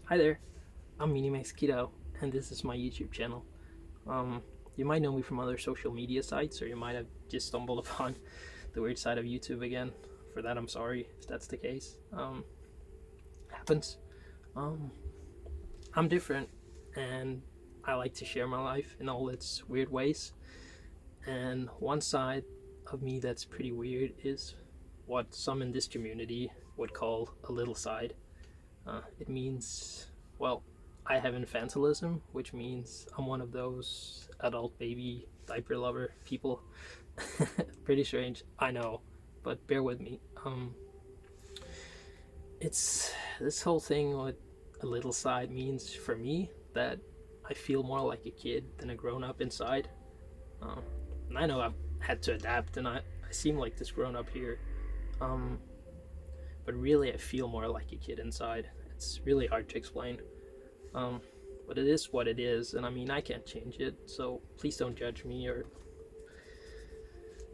Hi there, I'm Minimax Keto, and this is my YouTube channel. Um, you might know me from other social media sites, or you might have just stumbled upon the weird side of YouTube again. For that, I'm sorry if that's the case. Happens. Um, I'm different, and I like to share my life in all its weird ways. And one side of me that's pretty weird is what some in this community would call a little side. It means, well, I have infantilism, which means I'm one of those adult baby diaper lover people. Pretty strange, I know, but bear with me. It's this whole thing with a little side means for me that I feel more like a kid than a grown up inside. Um, and I know I've had to adapt, and I seem like this grown up here. Um, but really, I feel more like a kid inside. It's really hard to explain. Um, but it is what it is, and I mean, I can't change it, so please don't judge me or,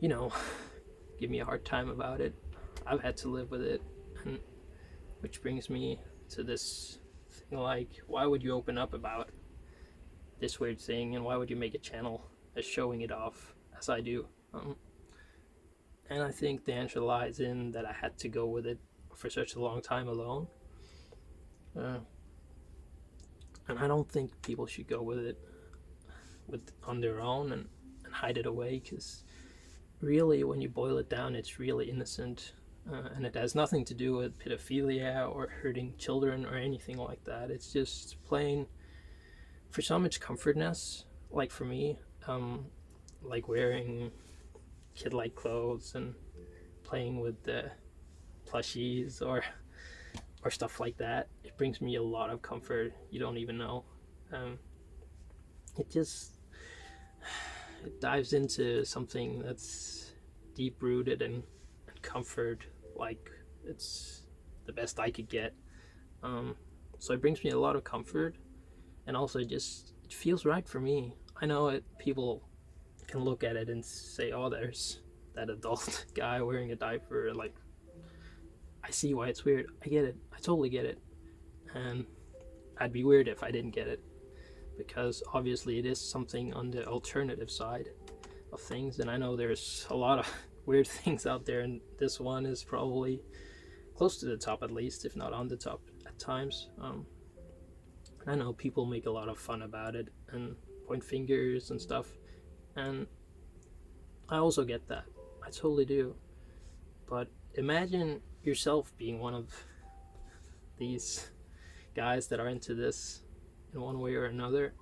you know, give me a hard time about it. I've had to live with it, and which brings me to this thing like, why would you open up about this weird thing, and why would you make a channel as showing it off as I do? And I think the answer lies in that I had to go with it for such a long time alone. Uh, and I don't think people should go with on their own and hide it away, because really, when you boil it down, it's really innocent. And it has nothing to do with pedophilia or hurting children or anything like that. It's just plain, for some, it's comfortness. Like for me, like wearing kid like clothes and playing with the plushies or stuff like that. It brings me a lot of comfort. You don't even know. Um, it just it dives into something that's deep rooted and comfort, like it's the best I could get. So it brings me a lot of comfort, and also it feels right for me. I know it. People can look at it and say, "Oh, there's that adult guy wearing a diaper." Like, I see why it's weird. I get it. I totally get it, and I'd be weird if I didn't get it, because obviously it is something on the alternative side of things, and I know there's a lot of weird things out there, and this one is probably close to the top, at least, if not on the top at times. I know people make a lot of fun about it and point fingers and stuff, and I also get that. I totally do. But imagine yourself being one of these guys that are into this in one way or another.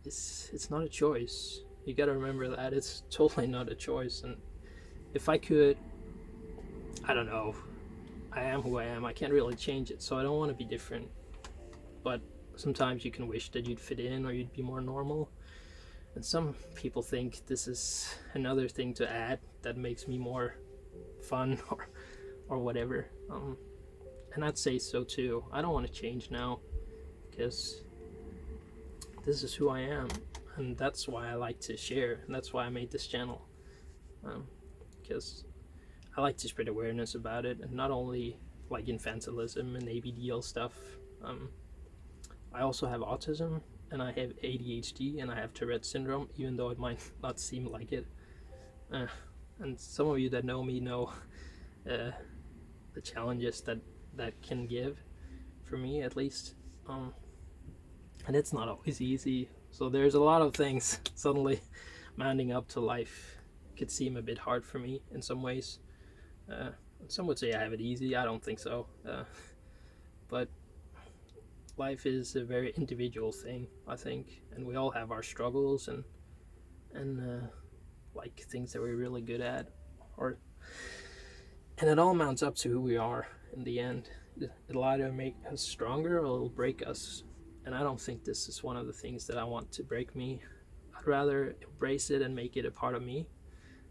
It's not a choice. You gotta remember that it's totally not a choice. And if I could, I don't know. I am who I am. I can't really change it, so I don't want to be different. But sometimes you can wish that you'd fit in or you'd be more normal. And some people think this is another thing to add that makes me more fun or whatever. And I'd say so too. I don't want to change now, because this is who I am, and that's why I like to share, and that's why I made this channel. Because I like to spread awareness about it, and not only like infantilism and ABDL stuff. I also have autism, and I have ADHD, and I have Tourette syndrome, even though it might not seem like it. And some of you that know me know the challenges that can give, for me at least. And it's not always easy. So there's a lot of things suddenly mounting up to life. It could seem a bit hard for me in some ways. Uh, some would say I have it easy. I don't think so. But life is a very individual thing, I think, and we all have our struggles and like things that we're really good at, or and it all mounts up to who we are in the end. It'll either make us stronger or it'll break us. And I don't think this is one of the things that I want to break me. I'd rather embrace it and make it a part of me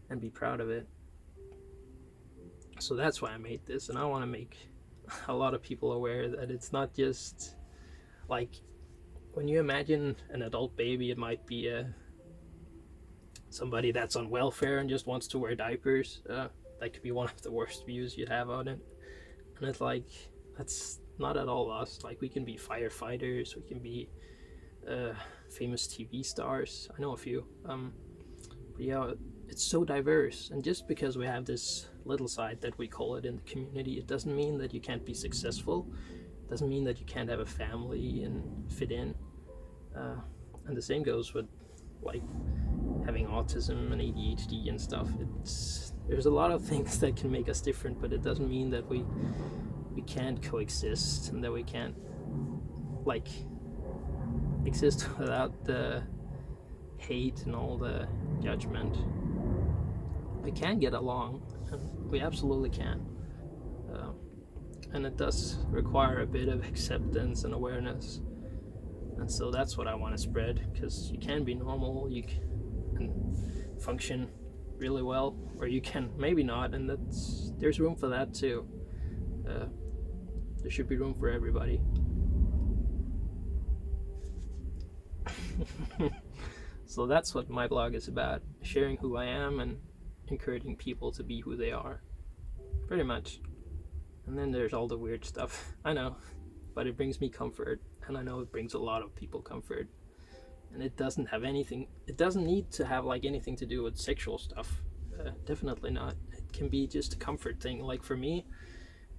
and be proud of it. So that's why I made this, and I want to make a lot of people aware that it's not just like, when you imagine an adult baby, it might be somebody that's on welfare and just wants to wear diapers. That could be one of the worst views you'd have on it. And it's like, not at all us. Like, we can be firefighters, we can be famous TV stars. I know a few. But yeah, it's so diverse, and just because we have this little side that we call it in the community, it doesn't mean that you can't be successful. It doesn't mean that you can't have a family and fit in. And the same goes with like having autism and ADHD and stuff. There's a lot of things that can make us different, but it doesn't mean that we can't coexist and that we can't like exist without the hate and all the judgment. We can get along, and we absolutely can. And it does require a bit of acceptance and awareness. And so that's what I want to spread, because you can be normal, you can function really well, or you can maybe not, and there's room for that too. There should be room for everybody. So that's what my blog is about, sharing who I am and encouraging people to be who they are, pretty much. And then there's all the weird stuff, I know, but it brings me comfort, and I know it brings a lot of people comfort. And it doesn't need to have like anything to do with sexual stuff. Definitely not. It can be just a comfort thing. Like for me,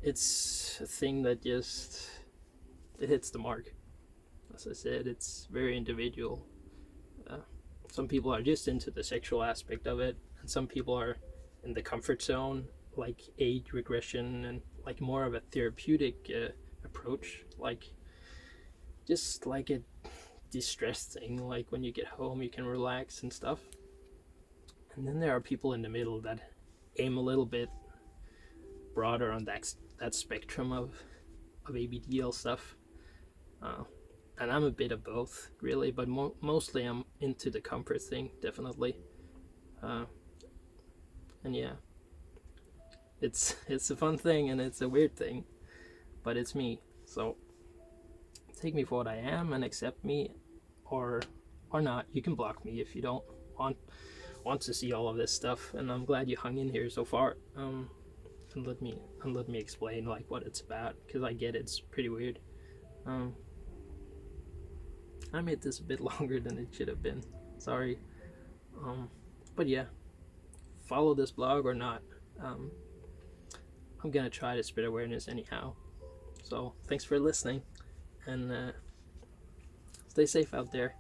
it's a thing that just, it hits the mark. As I said, it's very individual. Some people are just into the sexual aspect of it, and some people are in the comfort zone, like age regression and like more of a therapeutic approach, like just like a distress thing, like when you get home you can relax and stuff. And then there are people in the middle that aim a little bit broader on that spectrum of ABDL stuff. And I'm a bit of both, really, but mostly I'm into the comfort thing, definitely. And yeah, it's a fun thing and it's a weird thing, but it's me. So take me for what I am and accept me, or not. You can block me if you don't want to see all of this stuff. And I'm glad you hung in here so far. And let me explain like what it's about, because I get it's pretty weird. I made this a bit longer than it should have been. Sorry. But yeah, follow this blog or not. I'm gonna try to spread awareness anyhow. So thanks for listening, and stay safe out there.